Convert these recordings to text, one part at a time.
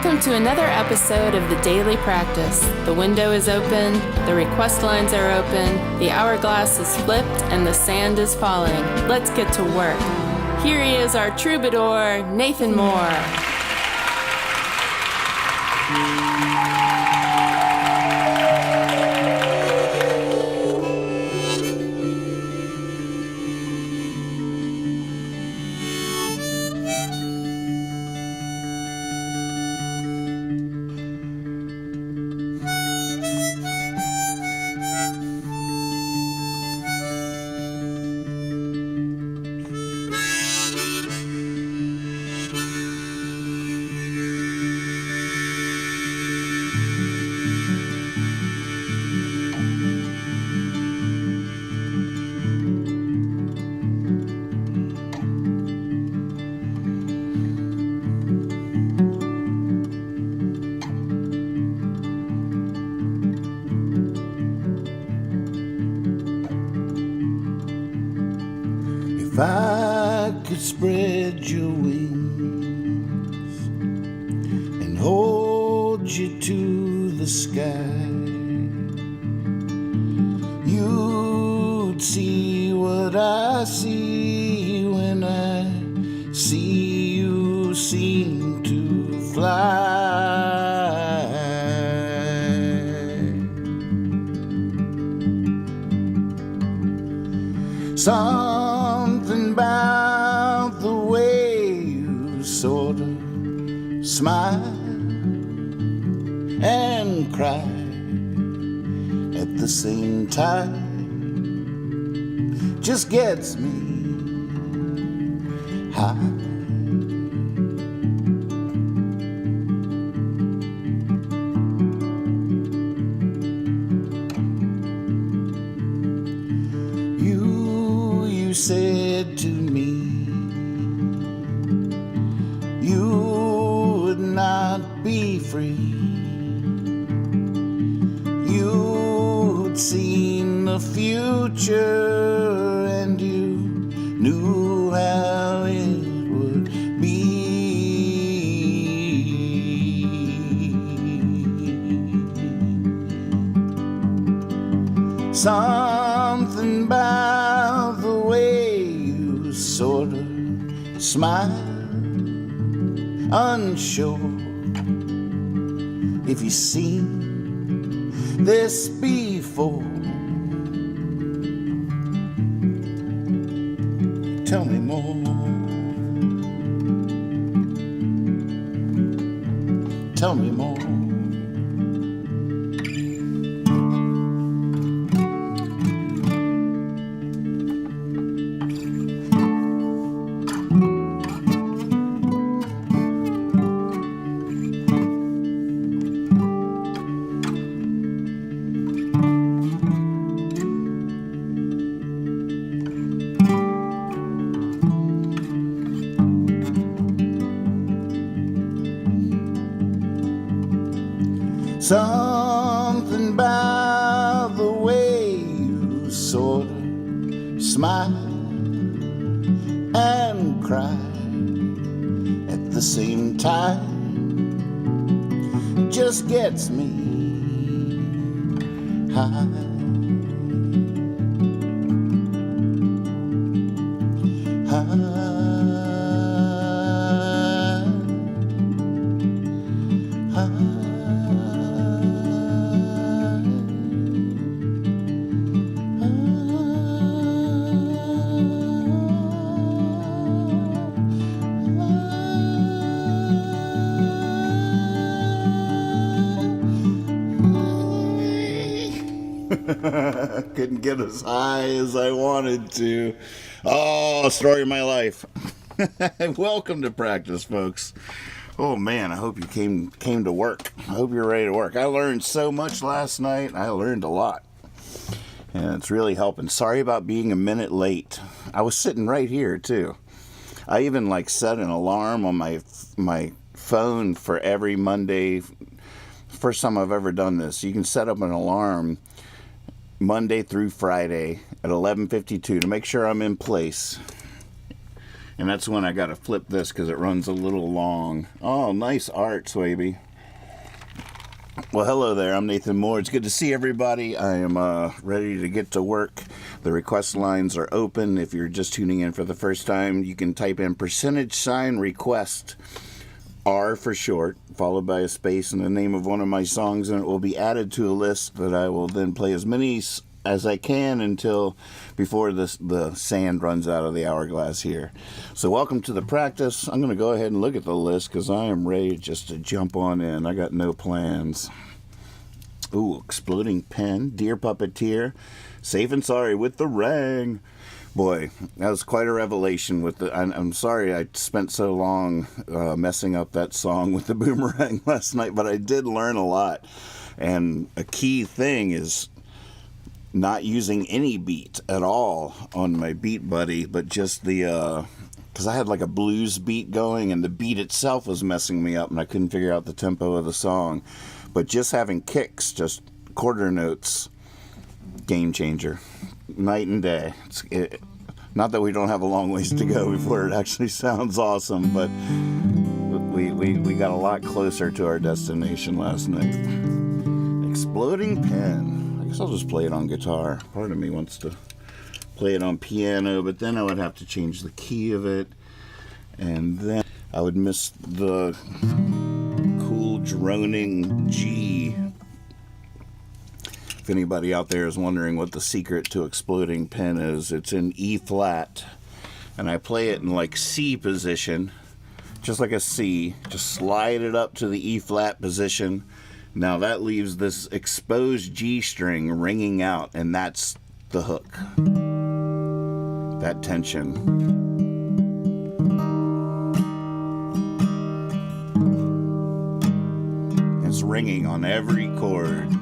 Welcome to another episode of the Daily Practice. The window is open, the request lines are open, the hourglass is flipped, and the sand is falling. Let's get to work. Here he is, our troubadour, Nathan Moore. If I could spread your wings and hold you to the sky, you'd see what I see when I see you seem to fly. Something about the way you sort of smile and cry at the same time just gets me high. You said to me you would not be free. You'd seen the future and you knew how it would be. Something about the way you sort of smile, unsure if you've seen this before. Tell me more. Tell me more. Something about the way you sort of smile and cry at the same time just gets me high. Couldn't get as high as I wanted to. Oh, story of my life. Welcome to practice, folks. Oh man, I hope you came to work. I hope you're ready to work. I learned so much last night. I learned a lot. And it's really helping. Sorry about being a minute late. I was sitting right here too. I even set an alarm on my phone for every Monday. First time I've ever done this. You can set up an alarm Monday through Friday at 11:52 to make sure I'm in place. And that's when I got to flip this because it runs a little long. Oh, nice art, Swaby. Well, hello there. I'm Nathan Moore. It's good to see everybody. I am ready to get to work. The request lines are open. If you're just tuning in for the first time, you can type in %request, R for short, followed by a space and the name of one of my songs, and it will be added to a list that I will then play as many as I can until before the sand runs out of the hourglass here. So welcome to the practice. I'm going to go ahead and look at the list because I am ready just to jump on in. I got no plans. Ooh, Exploding Pen, Dear Puppeteer, Safe and Sorry with the Rang. Boy, that was quite a revelation with the... I'm sorry I spent so long messing up that song with the boomerang last night, but I did learn a lot. And a key thing is not using any beat at all on my Beat Buddy, but just the... because I had like a blues beat going, and the beat itself was messing me up, and I couldn't figure out the tempo of the song. But just having kicks, just quarter notes, game changer. Night and day. Not that we don't have a long ways to go before it actually sounds awesome, but we got a lot closer to our destination last night. Exploding Pen. I guess I'll just play it on guitar. Part of me wants to play it on piano, but then I would have to change the key of it, and then I would miss the cool droning G. If anybody out there is wondering what the secret to Exploding Pen is, it's in E flat, and I play it in like C position, just like a C. Just slide it up to the E flat position. Now that leaves this exposed G string ringing out, and that's the hook. That tension. It's ringing on every chord.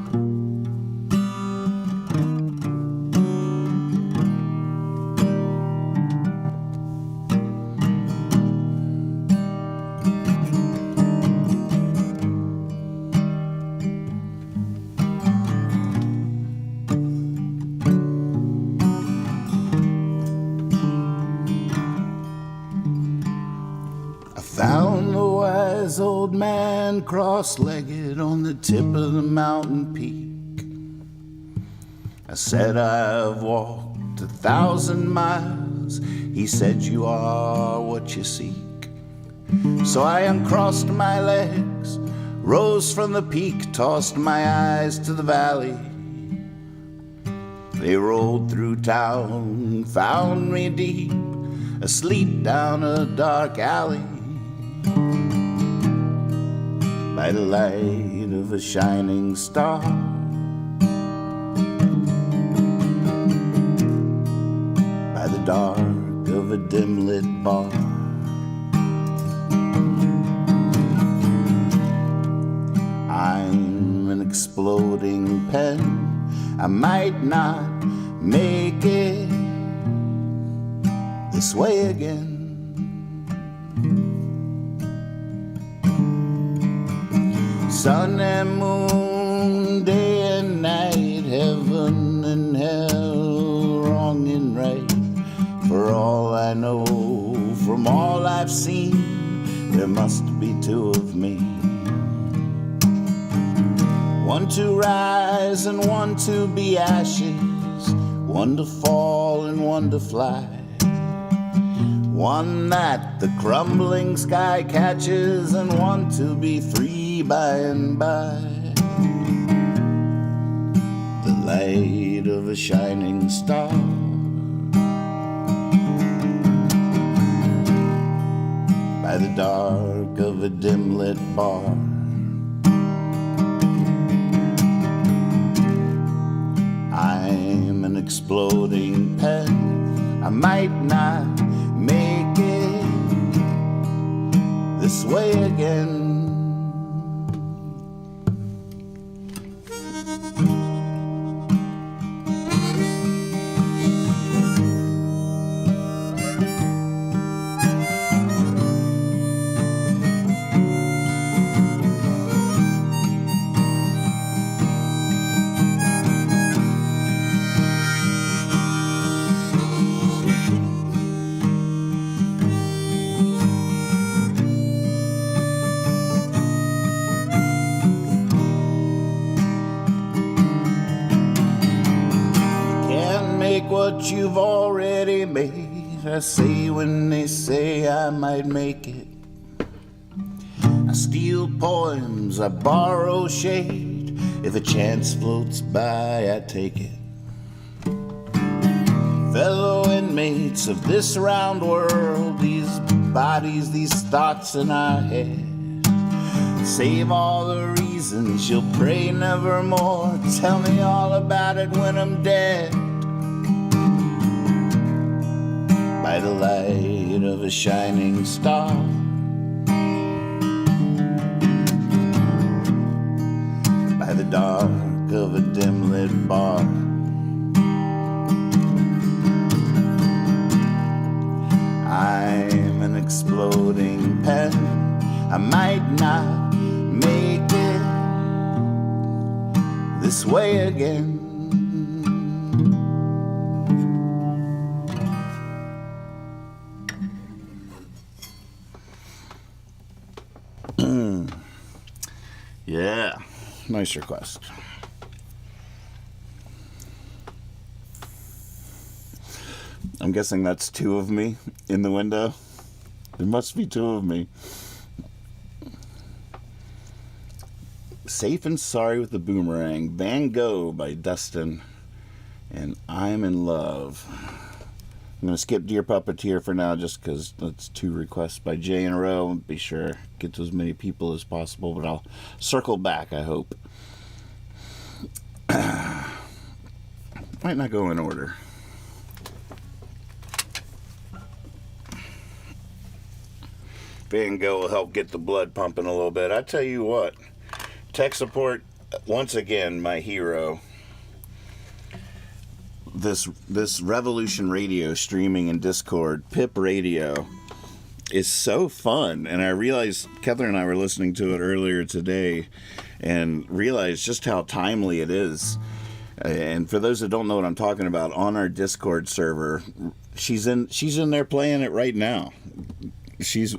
Found the wise old man cross-legged on the tip of the mountain peak. I said, I've walked 1,000 miles. He said, you are what you seek. So I uncrossed my legs, rose from the peak, tossed my eyes to the valley. They rolled through town, found me deep, asleep down a dark alley. By the light of a shining star, by the dark of a dim-lit bar. I'm an exploding pen. I might not make it this way again. Sun and moon, day and night, heaven and hell, wrong and right. For all I know, from all I've seen, there must be two of me. One to rise and one to be ashes, one to fall and one to fly. One that the crumbling sky catches, and one to be free by and by. The light of a shining star, by the dark of a dim-lit bar. I'm an exploding pen. I might not make it this way again. what you've already made. I say when they say I might make it. I steal poems, I borrow shade. If a chance floats by, I take it. Fellow inmates of this round world, these bodies, these thoughts in our head. Save all the reasons you'll pray nevermore. Tell me all about it when I'm dead. By the light of a shining star, by the dark of a dim-lit bar. I'm an exploding pen. I might not make it this way again. Yeah, nice request. I'm guessing that's two of me in the window. There must be two of me. Safe and Sorry with the Boomerang. Van Gogh by Dustin. And I'm in Love. I'm going to skip Dear Puppeteer for now just because that's two requests by Jay in a row. Be sure to get to as many people as possible, but I'll circle back, I hope. Might not go in order. Van Gogh will help get the blood pumping a little bit. I tell you what, tech support, once again, my hero. This Revolution Radio streaming in Discord, Pip Radio, is so fun. And I realized, Heather and I were listening to it earlier today and realized just how timely it is. And for those that don't know what I'm talking about, on our Discord server, she's in there playing it right now. She's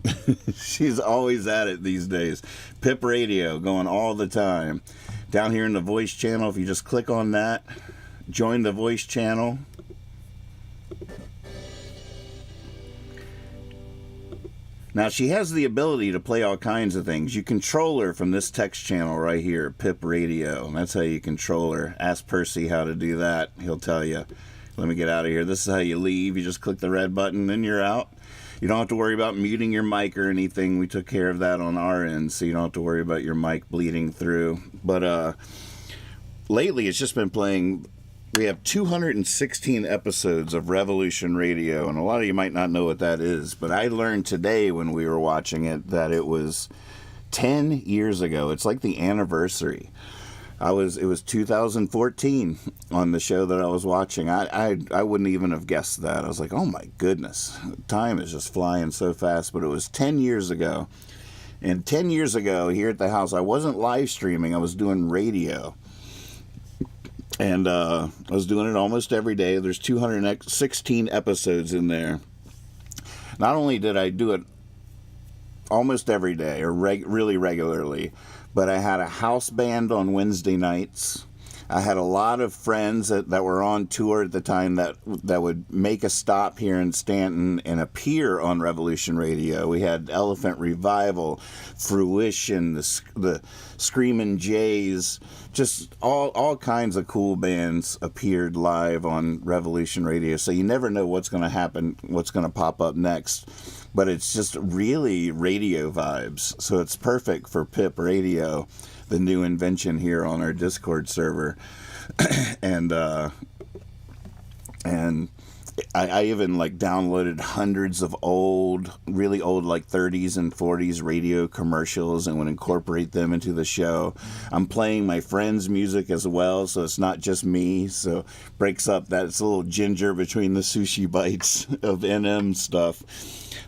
always at it these days. Pip Radio going all the time. Down here in the voice channel, if you just click on that, join the voice channel. Now she has the ability to play all kinds of things. You control her from this text channel right here, Pip Radio. That's how you control her. Ask Percy how to do that. He'll tell you. Let me get out of here. This is how you leave. You just click the red button and you're out. You don't have to worry about muting your mic or anything. We took care of that on our end, so you don't have to worry about your mic bleeding through. But lately, it's just been playing. We have 216 episodes of Revolution Radio, and a lot of you might not know what that is. But I learned today when we were watching it that it was 10 years ago. It's like the anniversary. It was 2014 on the show that I was watching. I wouldn't even have guessed that. I was like, oh my goodness, time is just flying so fast. But it was 10 years ago. And 10 years ago here at the house, I wasn't live streaming. I was doing radio. And I was doing it almost every day. There's 216 episodes in there. Not only did I do it almost every day or really regularly, but I had a house band on Wednesday nights. I had a lot of friends that were on tour at the time that would make a stop here in Stanton and appear on Revolution Radio. We had Elephant Revival, Fruition, the Screamin' Jays, just all kinds of cool bands appeared live on Revolution Radio. So you never know what's going to happen, what's going to pop up next. But it's just really radio vibes. So it's perfect for Pip Radio, the new invention here on our Discord server. and I even like downloaded hundreds of really old like 30s and 40s radio commercials and would incorporate them into the show. I'm playing my friends' music as well, so it's not just me. So breaks up that it's a little ginger between the sushi bites of NM stuff.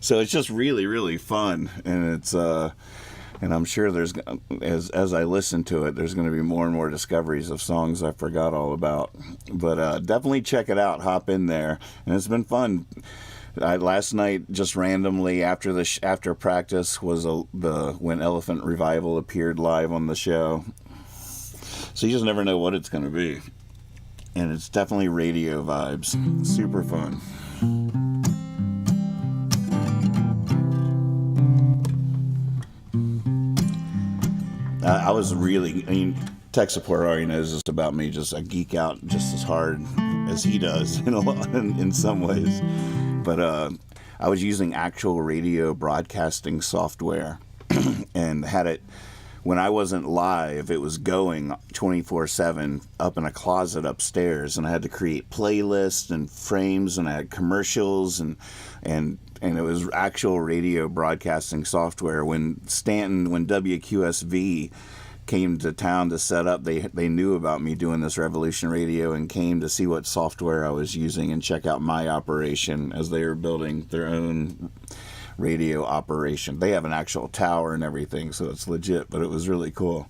So it's just really, really fun, and it's and I'm sure there's as I listen to it, there's going to be more and more discoveries of songs I forgot all about. But definitely check it out. Hop in there, and it's been fun. Last night, just randomly after practice was when Elephant Revival appeared live on the show. So you just never know what it's going to be. and it's definitely radio vibes. Super fun. I was really, tech support already knows this about me. Just I geek out just as hard as he does in some ways. But I was using actual radio broadcasting software and had it when I wasn't live. It was going 24/7 up in a closet upstairs, and I had to create playlists and frames, and I had commercials and it was actual radio broadcasting software. When WQSV came to town to set up, they knew about me doing this Revolution Radio and came to see what software I was using and check out my operation as they were building their own radio operation. They have an actual tower and everything, so it's legit, but it was really cool.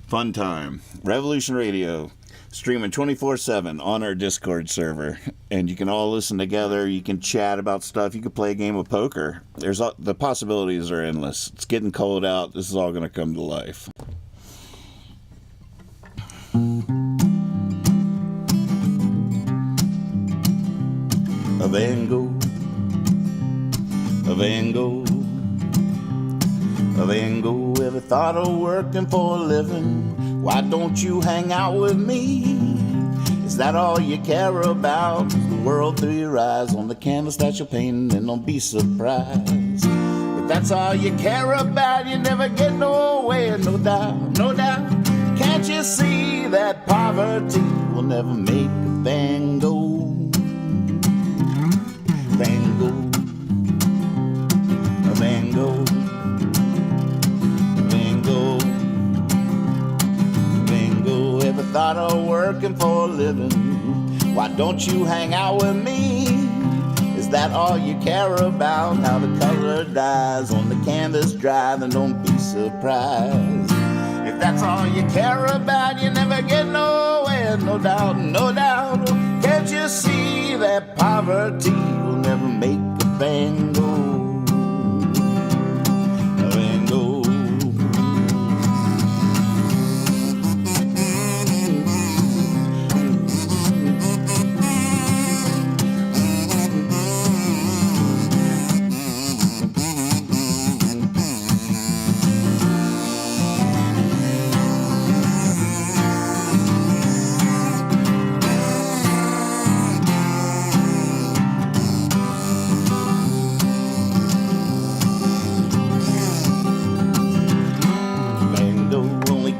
Fun time. Revolution Radio, streaming 24/7 on our Discord server, and you can all listen together. You can chat about stuff. You can play a game of poker. The possibilities are endless. It's getting cold out. This is all going to come to life. A Van Gogh, a Van Gogh, a Van Gogh. Ever thought of working for a living? Why don't you hang out with me? Is that all you care about? Is the world through your eyes on the canvas that you're painting? And don't be surprised. If that's all you care about, you never get nowhere, no doubt, no doubt. Can't you see that poverty will never make a Van Gogh? Van Gogh, a Van Gogh, a Van Gogh. Ever thought of working for a living? Why don't you hang out with me? Is that all you care about? How the color dies on the canvas dry, then don't be surprised. If that's all you care about, you never get nowhere, no doubt, no doubt. Can't you see that poverty will never make a Van Gogh? A Van Gogh.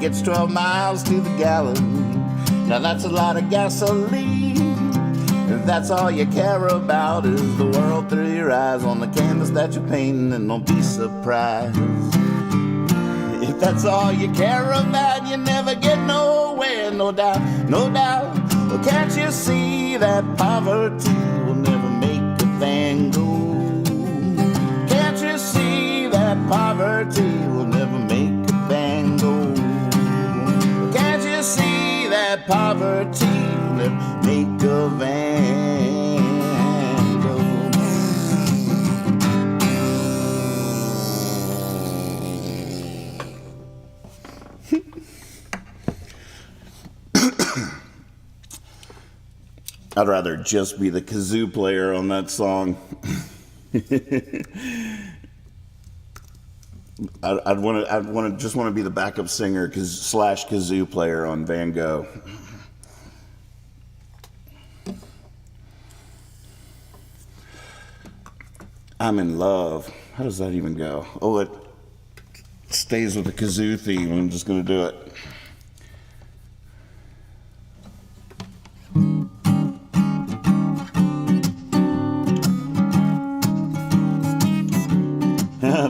It's 12 miles to the gallon. Now that's a lot of gasoline. If that's all you care about is the world through your eyes on the canvas that you're painting, then don't be surprised. If that's all you care about, you never get nowhere, no doubt, no doubt. Well, can't you see that poverty will never make a Van Gogh? Can't you see that poverty will never make a Van Gogh? See that poverty will never make a Van Gogh. I'd rather just be the kazoo player on that song. I'd want to just want to be the backup singer slash kazoo player on Van Gogh. I'm in love. How does that even go? Oh, it stays with the kazoo theme. I'm just going to do it.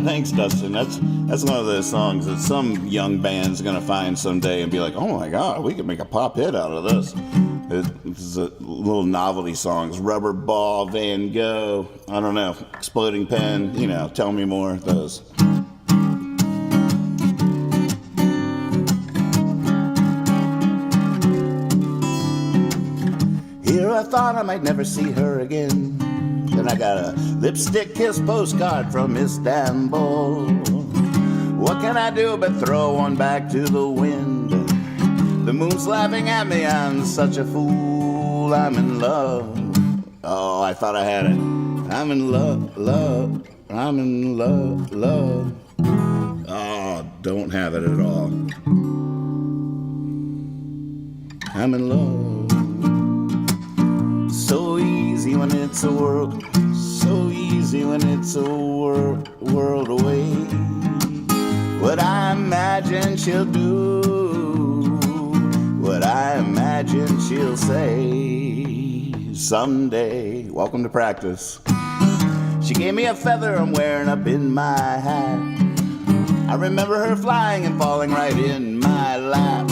Thanks, Dustin. That's one of those songs that some young band's gonna find someday and be like, "Oh my God, we could make a pop hit out of this." It's a little novelty songs. Rubber Ball, Van Gogh. I don't know. Exploding Pen. Tell me more. Those. Here I thought I might never see her again. Then I got a lipstick kiss postcard from Istanbul. What can I do but throw one back to the wind? The moon's laughing at me, I'm such a fool, I'm in love. Oh, I thought I had it. I'm in love, love, I'm in love, love. Oh, don't have it at all. I'm in love. So easy when it's a world, so easy when it's a world away. What I imagine she'll do, what I imagine she'll say someday. Welcome to practice. She gave me a feather I'm wearing up in my hat. I remember her flying and falling right in my lap.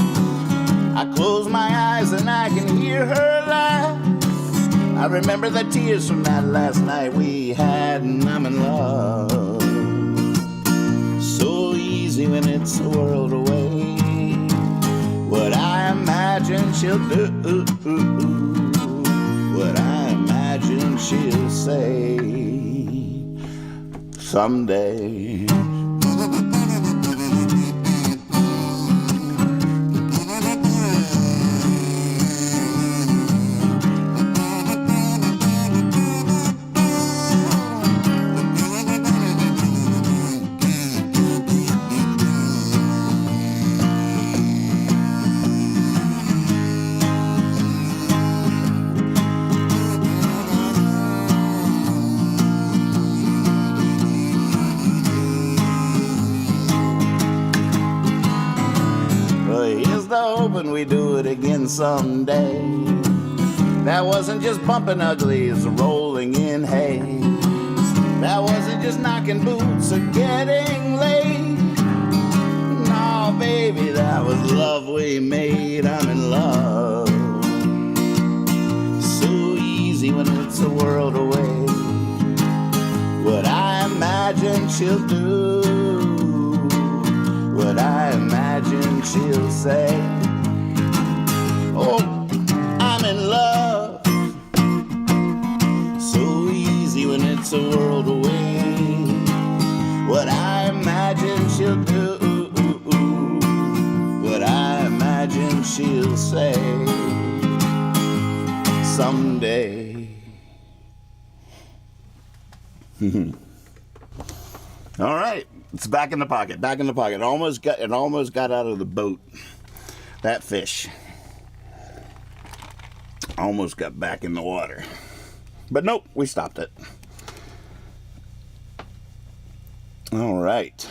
I close my eyes and I can hear her laugh. I remember the tears from that last night we had, and I'm in love. So easy when it's a world away. What I imagine she'll do, what I imagine she'll say someday. Hoping we do it again someday. That wasn't just bumping uglies or rolling in hay. That wasn't just knocking boots or getting laid. No, baby, that was love we made. I'm in love. So easy when it's a world away. What I imagine she'll do, what I imagine she'll say. Oh, I'm in love. So easy when it's a world away. What I imagine she'll do, what I imagine she'll say someday. All right, it's back in the pocket. Back in the pocket. It almost got out of the boat. That fish almost got back in the water, but nope, we stopped it. All right.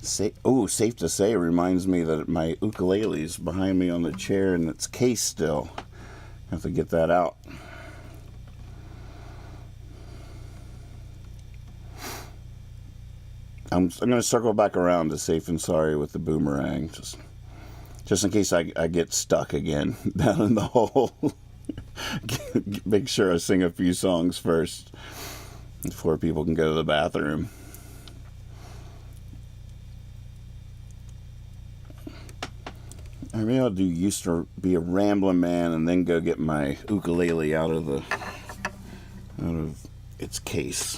Safe to say, reminds me that my ukulele's behind me on the chair in its case still. I have to get that out. I'm going to circle back around to Safe and Sorry with the boomerang, just in case I get stuck again down in the hole. Make sure I sing a few songs first before people can go to the bathroom. Or maybe I'll do Used to Be a Ramblin Man and then go get my ukulele out of its case.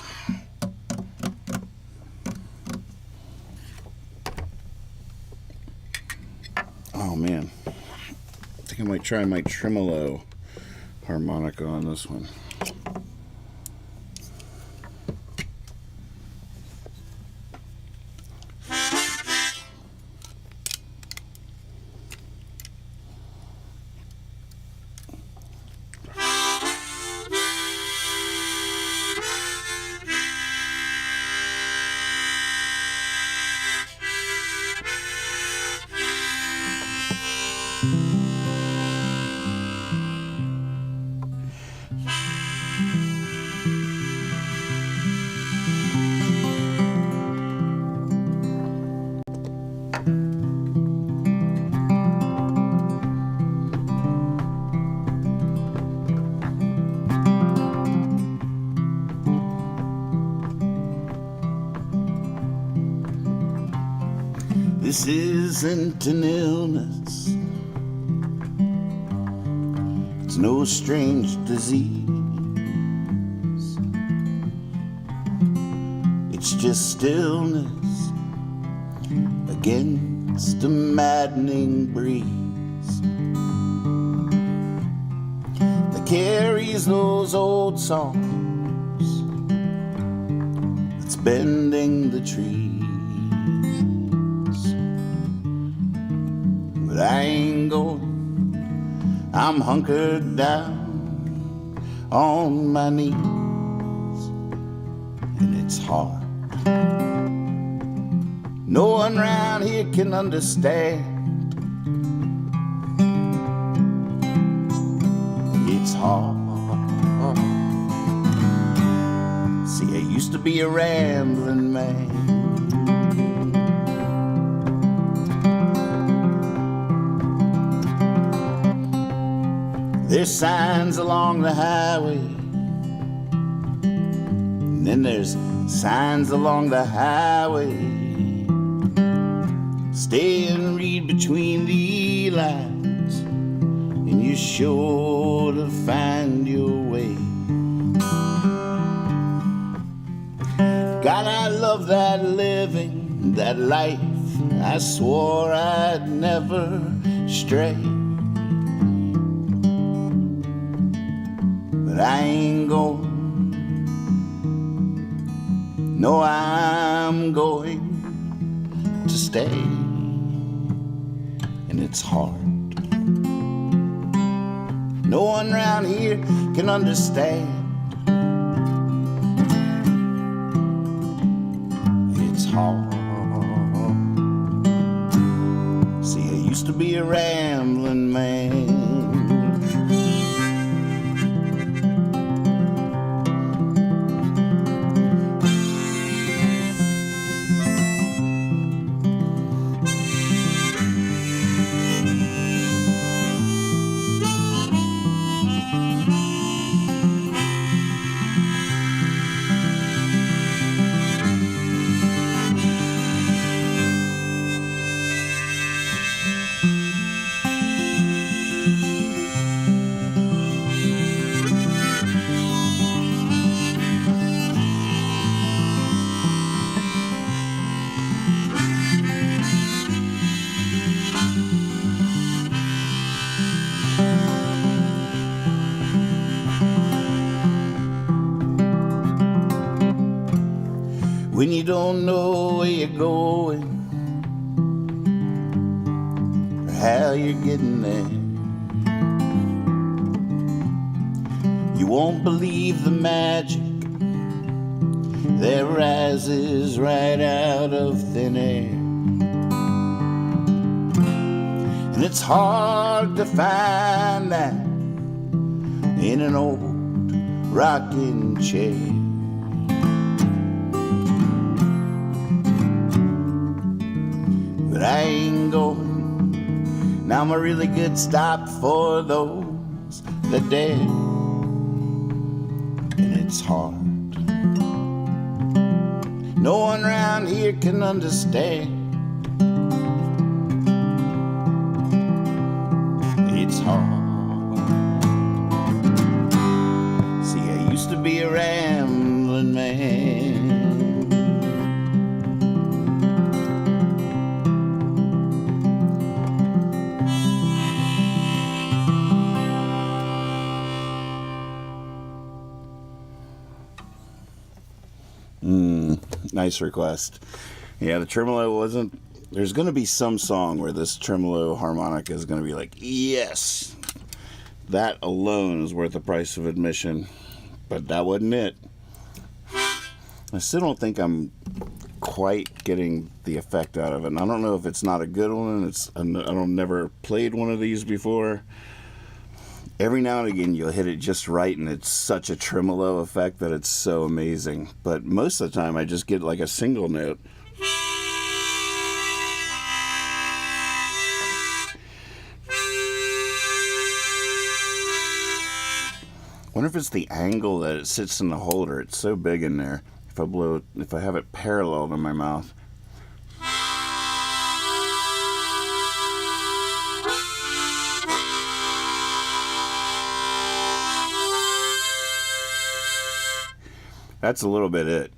Oh man, I think I might try my Tremelo Harmonica on this one. This isn't an illness, it's no strange disease. It's just stillness again. against a maddening breeze that carries those old songs that's bending the trees. But I ain't going, I'm hunkered down on my knees, and it's hard. No one round here can understand. It's hard. See, I used to be a rambling man. There's signs along the highway, and then there's signs along the highway. Stay and read between the lines, and you're sure to find your way. God, I love that living, that life. I swore I'd never stray. But I ain't going. No, I'm going to stay. And it's hard. No one round here can understand. It's hard. See, I used to be a rambling man. When you don't know where you're going or how you're getting there, you won't believe the magic that rises right out of thin air. And it's hard to find that in an old rocking chair. But I ain't going. Now I'm a really good stop for those that dare. And it's hard. No one around here can understand. It's hard. See, I used to be a rambling man. Nice request. Yeah, the tremolo wasn't... There's going to be some song where this tremolo harmonica is going to be like, yes, that alone is worth the price of admission. But that wasn't it. I still don't think I'm quite getting the effect out of it. And I don't know if it's not a good one. I don't never played one of these before. Every now and again you'll hit it just right and it's such a tremolo effect that it's so amazing. But most of the time I just get like a single note. Wonder if it's the angle that it sits in the holder. It's so big in there. If I have it parallel to my mouth. That's a little bit it.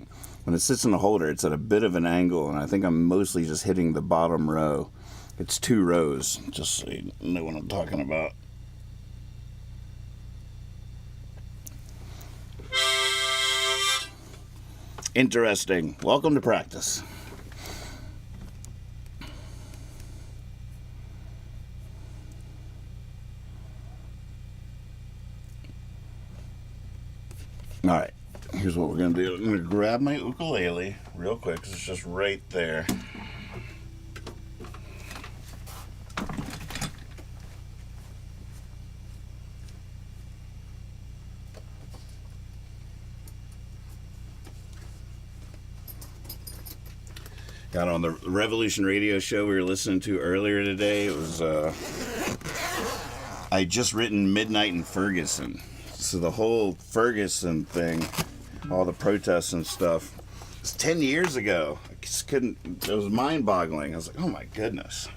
When it sits in the holder, it's at a bit of an angle, and I think I'm mostly just hitting the bottom row. It's 2 rows, just so you know what I'm talking about. Interesting. Welcome to practice. All right, here's what we're gonna do. I'm gonna grab my ukulele real quick, 'cause it's just right there. Got on the Revolution radio show we were listening to earlier today. It was, I just written Midnight in Ferguson. So the whole Ferguson thing, all the protests and stuff, it's 10 years ago. I just couldn't, it was mind boggling. I was like, oh my goodness.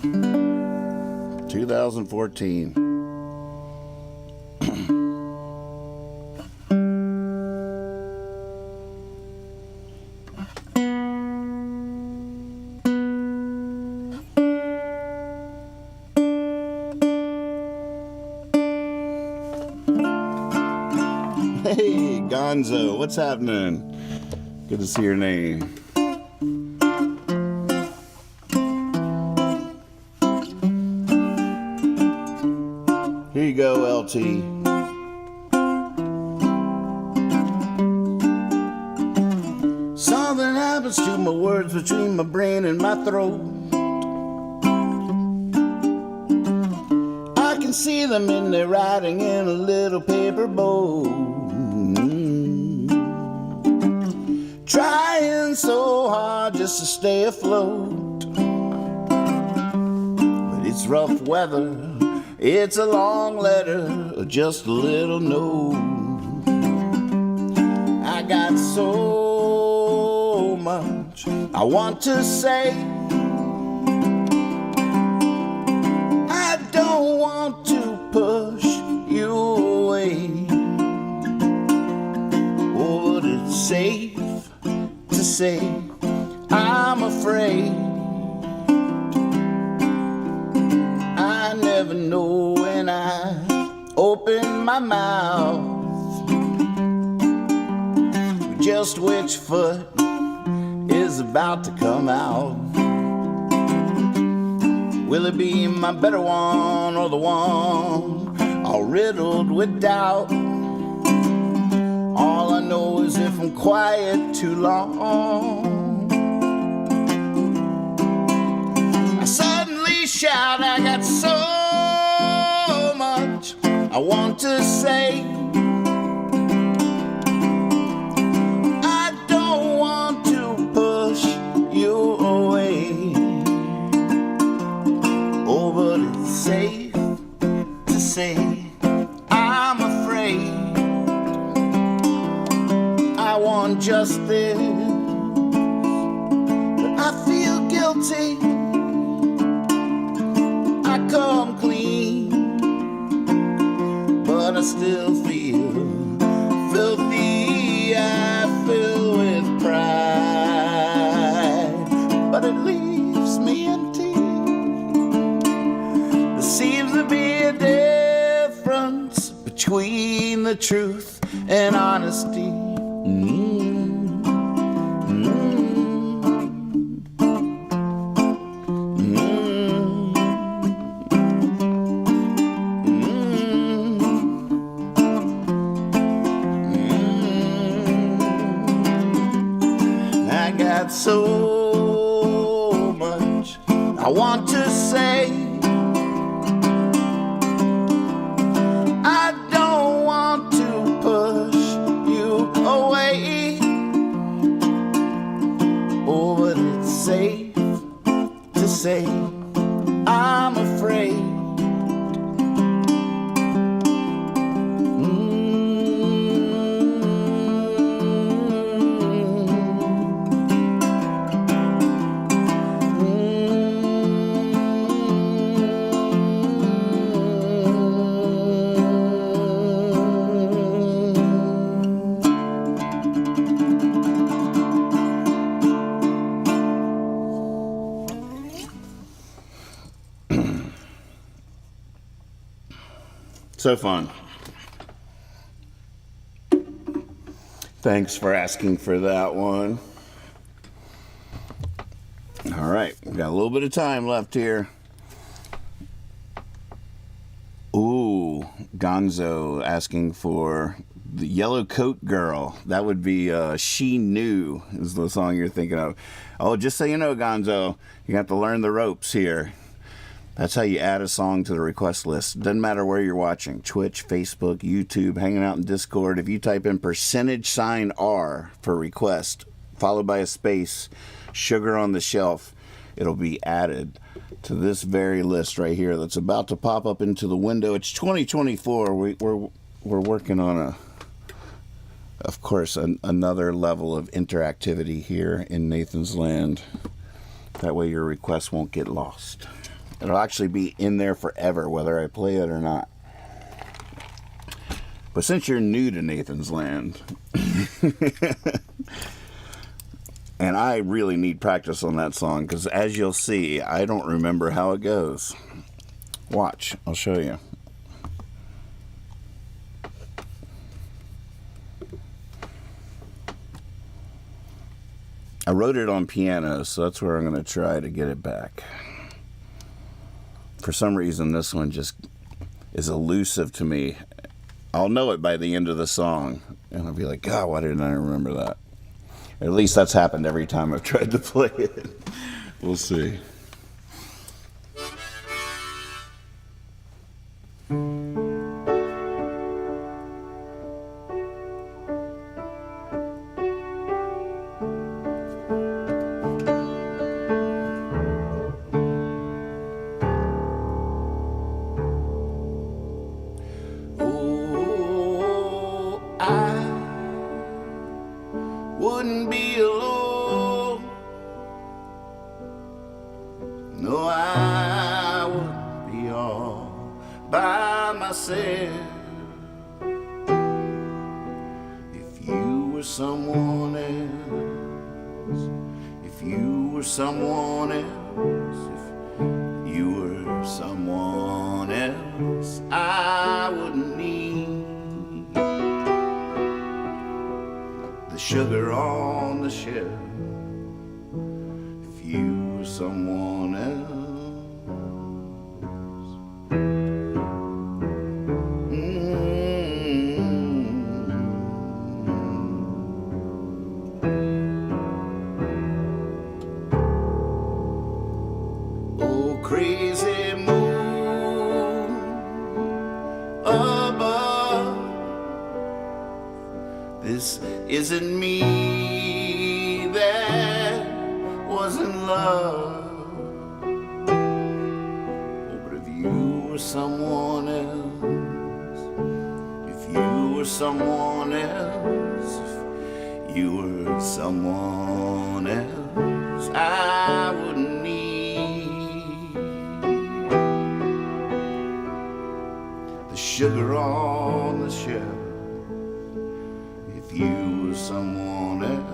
2014. Hey, Gonzo, what's happening? Good to see your name. Here you go, LT. Something happens to my words between my brain and my throat. I can see them in their writing in a little paper boat. Trying so hard just to stay afloat. But it's rough weather, it's a long letter, or just a little note. I got so much I want to say. I don't want to push you away. Oh, but it's safe to say I'm afraid. I never know when I open my mouth just which foot is about to come out. Will it be my better one or the one all riddled with doubt? All I know is if I'm quiet too long, I suddenly shout. I got so much I want to say. I don't want to push you away. Oh, but it's safe to say I'm afraid. I want justice, but I feel guilty. I come clean, but I still feel filthy. I fill with pride, but it leaves me empty. There seems to be a difference between the truth and honesty. I got so much I want to say. I don't want to push you away. Oh, but it's safe to say I'm afraid. So fun. Thanks for asking for that one. All right, we've got a little bit of time left here. Ooh, Gonzo asking for the Yellow Coat Girl. That would be She Knew is the song you're thinking of. Oh, just so you know, Gonzo, you have to learn the ropes here. That's how you add a song to the request list. Doesn't matter where you're watching. Twitch, Facebook, YouTube, hanging out in Discord. If you type in %R for request, followed by a space, Sugar on the Shelf, it'll be added to this very list right here that's about to pop up into the window. It's 2024. We're working on of course, another level of interactivity here in Nathan's Land. That way your request won't get lost. It'll actually be in there forever, whether I play it or not. But since you're new to Nathan's Land, and I really need practice on that song, because as you'll see, I don't remember how it goes. Watch, I'll show you. I wrote it on piano, so that's where I'm going to try to get it back. For some reason, this one just is elusive to me. I'll know it by the end of the song, and I'll be like, God, why didn't I remember that? At least that's happened every time I've tried to play it. We'll see. Wouldn't be alone. No, I wouldn't be all by myself. If you were someone else, if you were someone else, if you were someone else, I wouldn't need sugar on the shelf. If you were someone else, Oh, crazy moon above, this isn't me that was in love. Oh, but if you were someone else, if you were someone else, if you were someone else, I wouldn't need the sugar on the shelf. If you were someone else.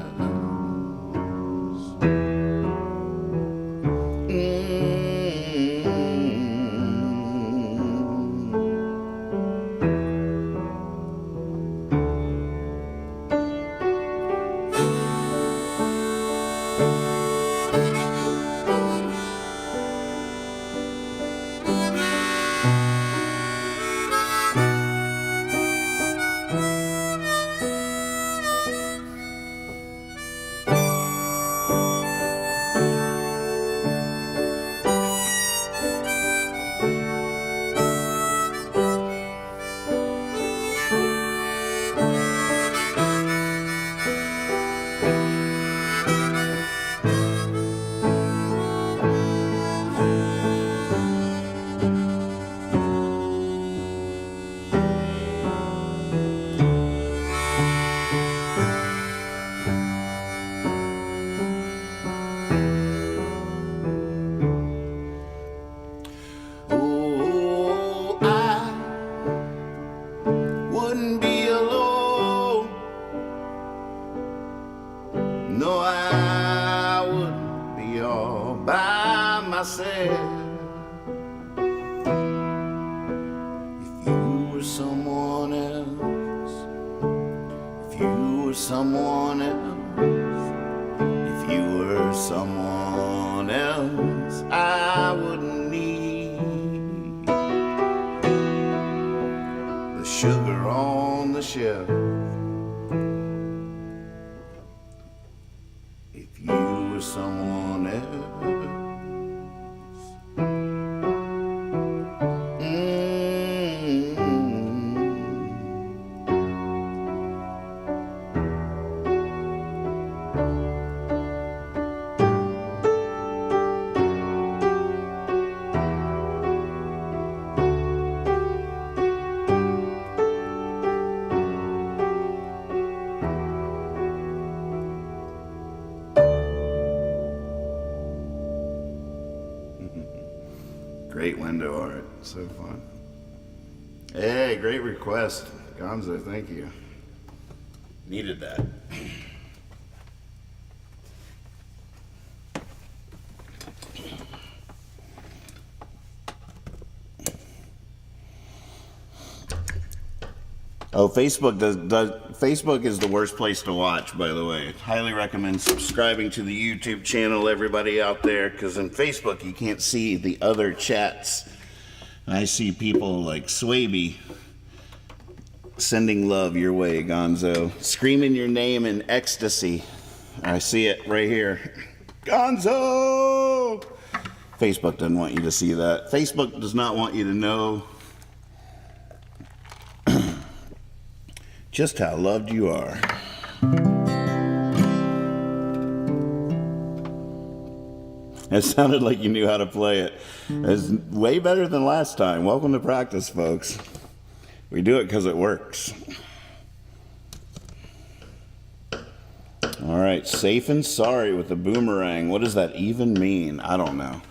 No, I wouldn't be all by myself. If you were someone else, if you were someone else, I wouldn't need the sugar on the shelf. If you were someone else. Great window art, so fun. Hey, great request, Gonzo, thank you. Needed that. Oh, Facebook Facebook is the worst place to watch, by the way. Highly recommend subscribing to the YouTube channel, everybody out there, because in Facebook you can't see the other chats. I see people like Swaby sending love your way, Gonzo. Screaming your name in ecstasy. I see it right here. Gonzo! Facebook doesn't want you to see that. Facebook does not want you to know just how loved you are. It sounded like you knew how to play it. It's way better than last time. Welcome to practice, folks. We do it because it works. All right, safe and sorry with the boomerang. What does that even mean? I don't know.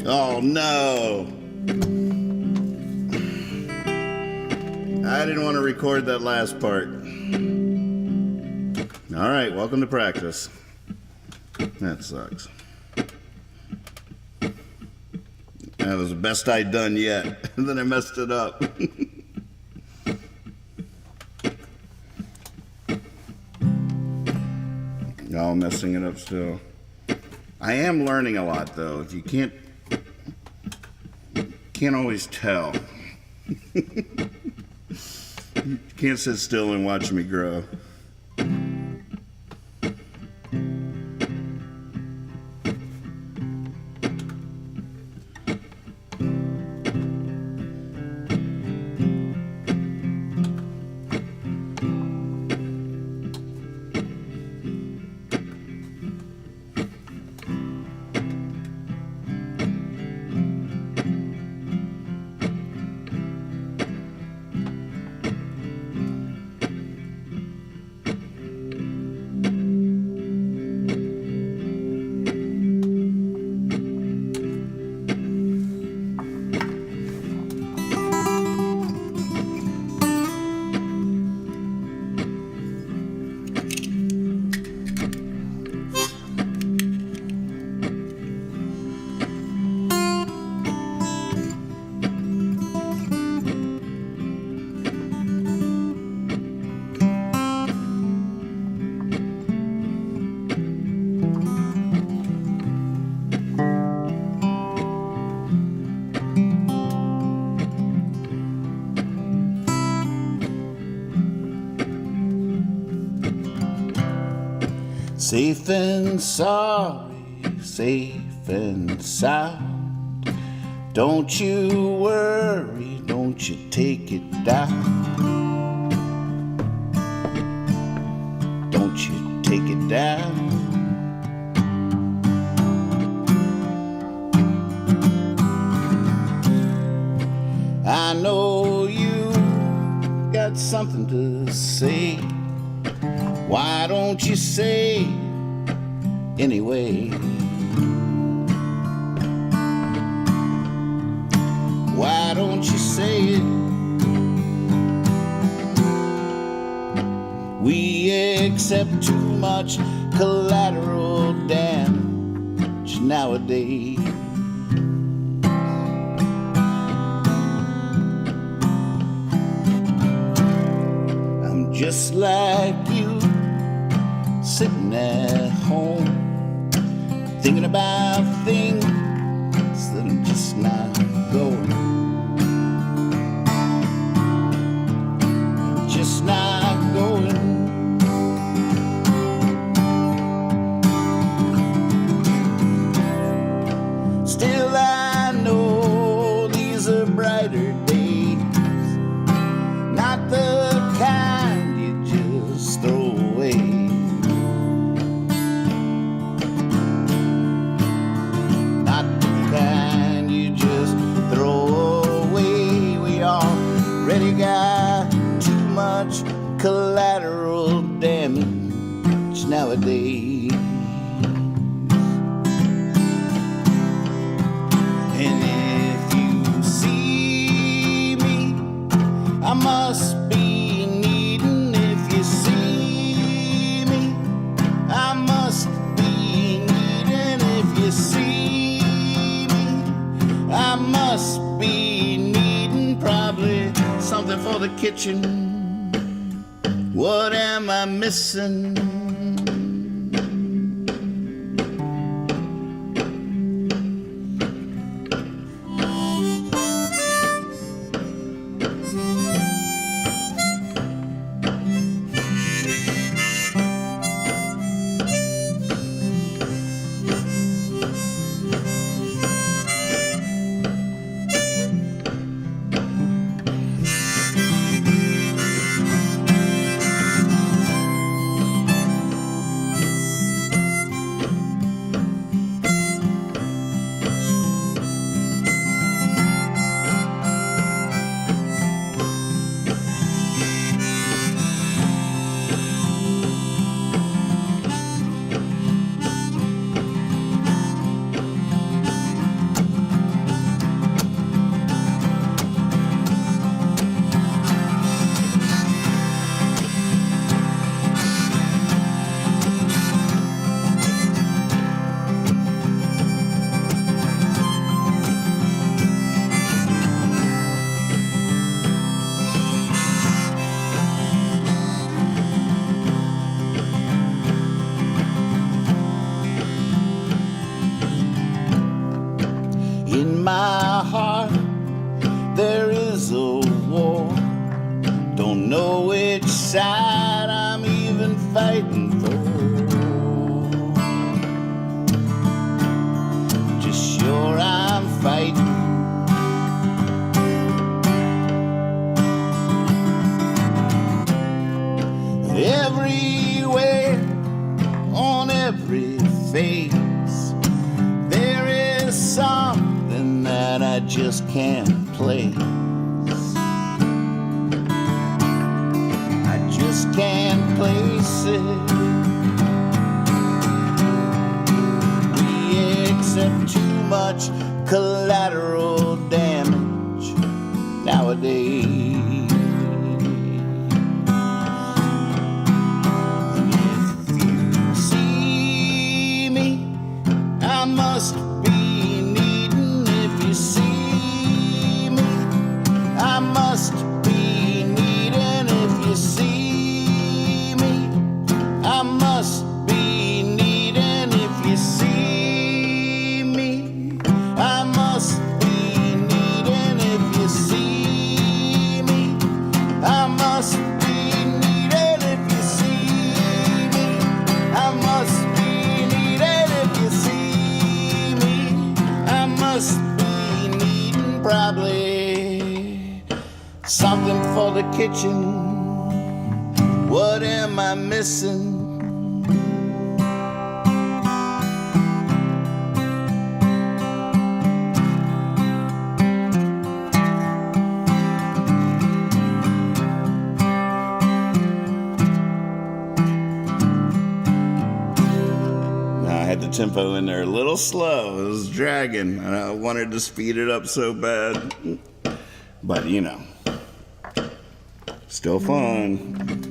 Oh no! I didn't want to record that last part. Alright, welcome to practice. That sucks. That was the best I'd done yet. And then I messed it up. Y'all messing it up still. I am learning a lot though. If you can't always tell. You can't sit still and watch me grow. Safe and sorry, safe and sound. Don't you worry, don't you take it down. Don't you take it down. I know you got something to say. Why don't you say it anyway? Why don't you say it? We accept too much collateral damage nowadays. I'm just like you, sitting at home, thinking about things that I'm just not going. Just not going. Still I know these are brighter days, not the kind you just throw away. Not the kind you just throw away. We already got too much collateral damage nowadays. And if you see me, I must be needing. If you see me, I must be needing. If you see me, I must be needing probably something for the kitchen. What am I missing? In my heart there is a war. Don't know which side I'm even fighting for. Just sure I'm fighting. Everywhere, on every face, there is something that I just can't place. I just can't place it. We accept too much collateral damage nowadays. I must be needing. If you see me, I must be needing. If you see me, I must be needing. If you see me, I must be Probably something for the kitchen. What am I missing? The tempo in there a little slow. It was dragging, and I wanted to speed it up so bad, but you know, still fun.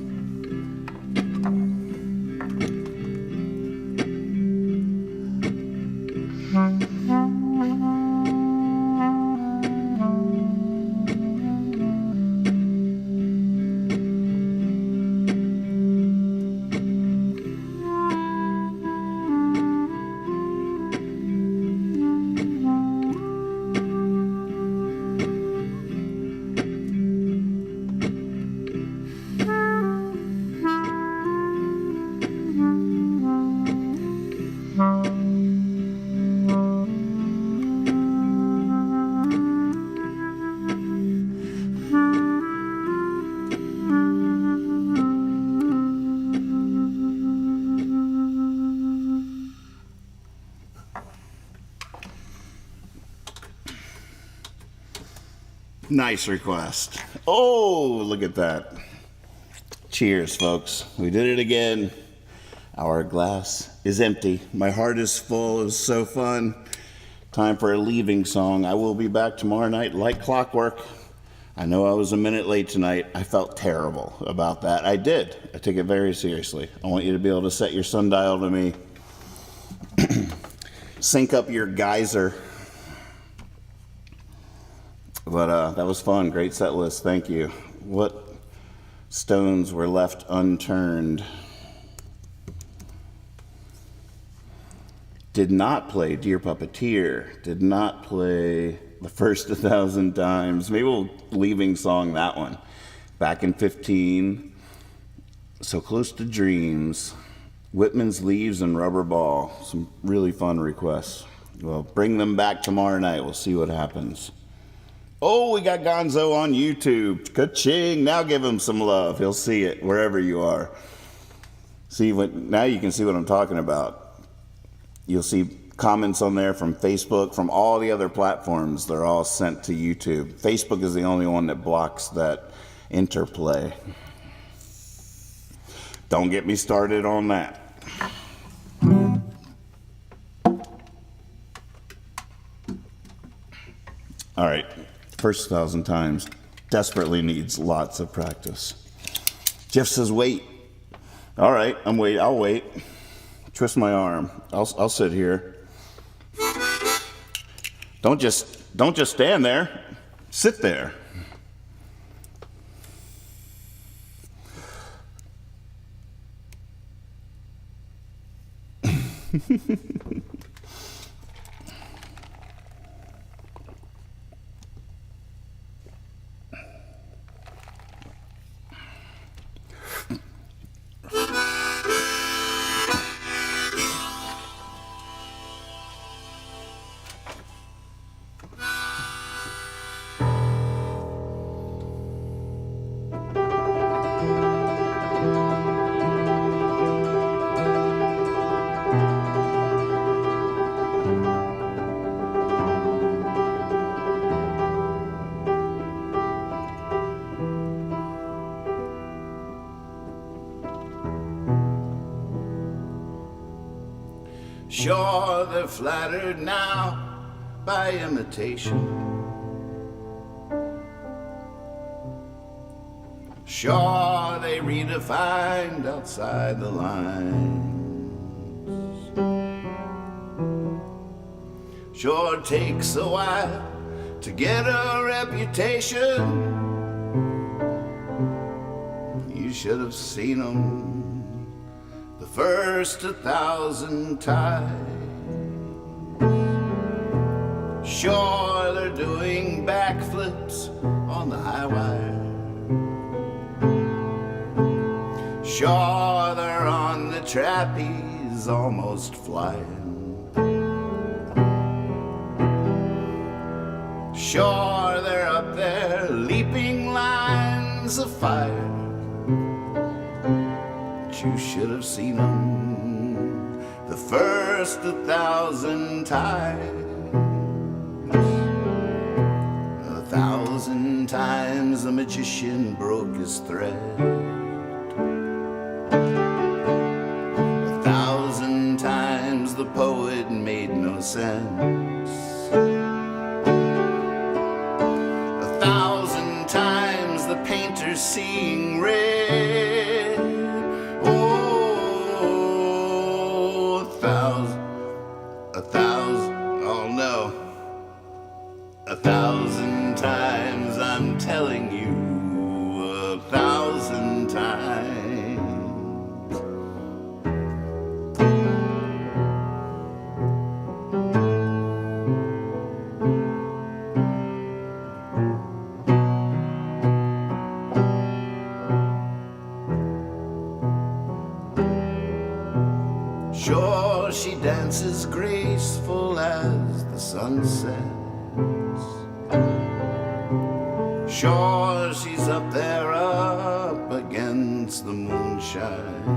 Nice request. Oh, look at that. Cheers, folks. We did it again. Our glass is empty. My heart is full. It was so fun. Time for a leaving song. I will be back tomorrow night like clockwork. I know I was a minute late tonight. I felt terrible about that. I did. I took it very seriously. I want you to be able to set your sundial to me. Sync up your geyser. But that was fun. Great set list. Thank you. What stones were left unturned? Did not play Dear Puppeteer. Did not play The First 1,000 Times. Maybe we'll leaving song that one. Back in 15. So Close to Dreams. Whitman's Leaves and Rubber Ball. Some really fun requests. Well, bring them back tomorrow night. We'll see what happens. Oh, we got Gonzo on YouTube. Ka-ching. Now give him some love. He'll see it wherever you are. Now you can see what I'm talking about. You'll see comments on there from Facebook, from all the other platforms. They're all sent to YouTube. Facebook is the only one that blocks that interplay. Don't get me started on that. All right. First 1,000 times desperately needs lots of practice. Jeff says, wait. All right, I'll wait. Twist my arm. I'll sit here. Don't just stand there. Sit there. Sure, they're flattered now by imitation. Sure, they redefined outside the lines. Sure, it takes a while to get a reputation. You should have seen them the first 1,000 times. Sure, they're doing backflips on the high wire. Sure, they're on the trapeze, almost flying. Sure, they're up there, leaping lines of fire. But you should have seen them the first 1,000 times. 1,000 times the magician broke his thread. 1,000 times the poet made no sense. 1,000 times the painter seeing red. Oh, 1,000, oh no. 1,000 times, I'm telling you, 1,000 times. Sure, she dances graceful as the sun sets. Sure, she's up there up against the moonshine.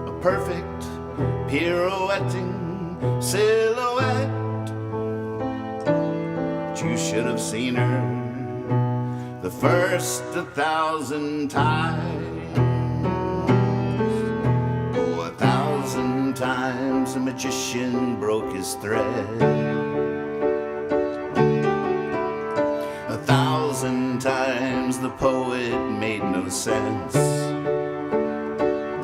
A perfect pirouetting silhouette. But you should have seen her the first 1,000 times. 1,000 times the magician broke his thread. 1,000 times the poet made no sense.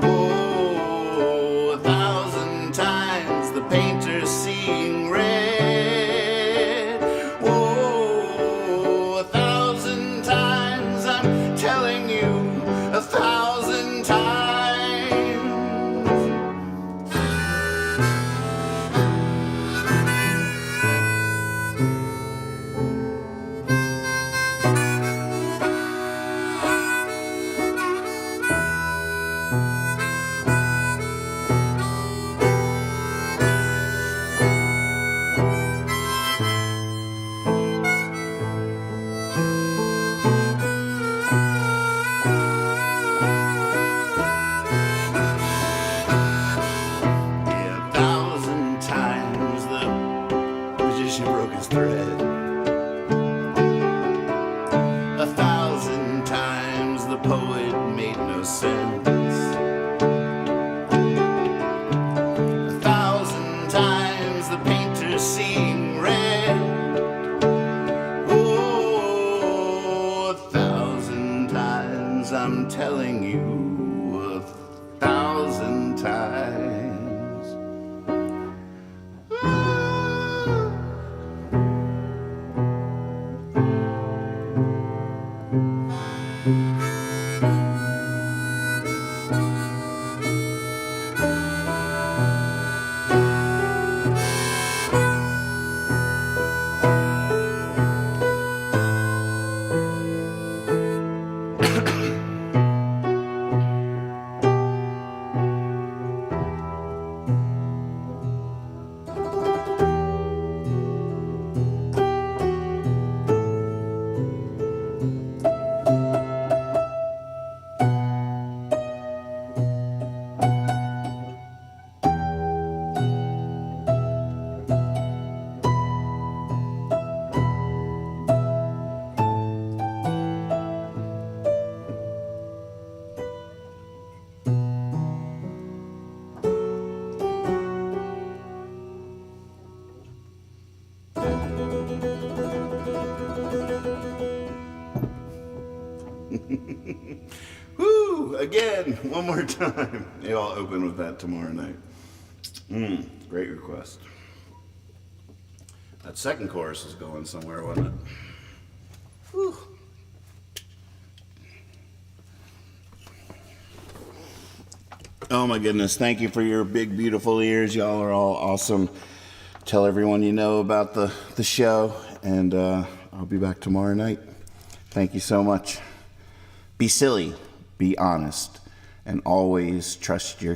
Oh, 1,000 times the painter seeing red. Oh, 1,000 times, I'm telling you, 1,000 times. Thread. 1,000 times the poet made no sense. 1,000 times the painter seeing red. Oh, 1,000 times, I'm telling you, 1,000 times. Woo! Again, one more time. Maybe I'll open with that tomorrow night. Great request. That second chorus is going somewhere, wasn't it? Whew. Oh my goodness, thank you for your big, beautiful ears. Y'all are all awesome. Tell everyone you know about the show, and I'll be back tomorrow night. Thank you so much. Be silly, be honest, and always trust your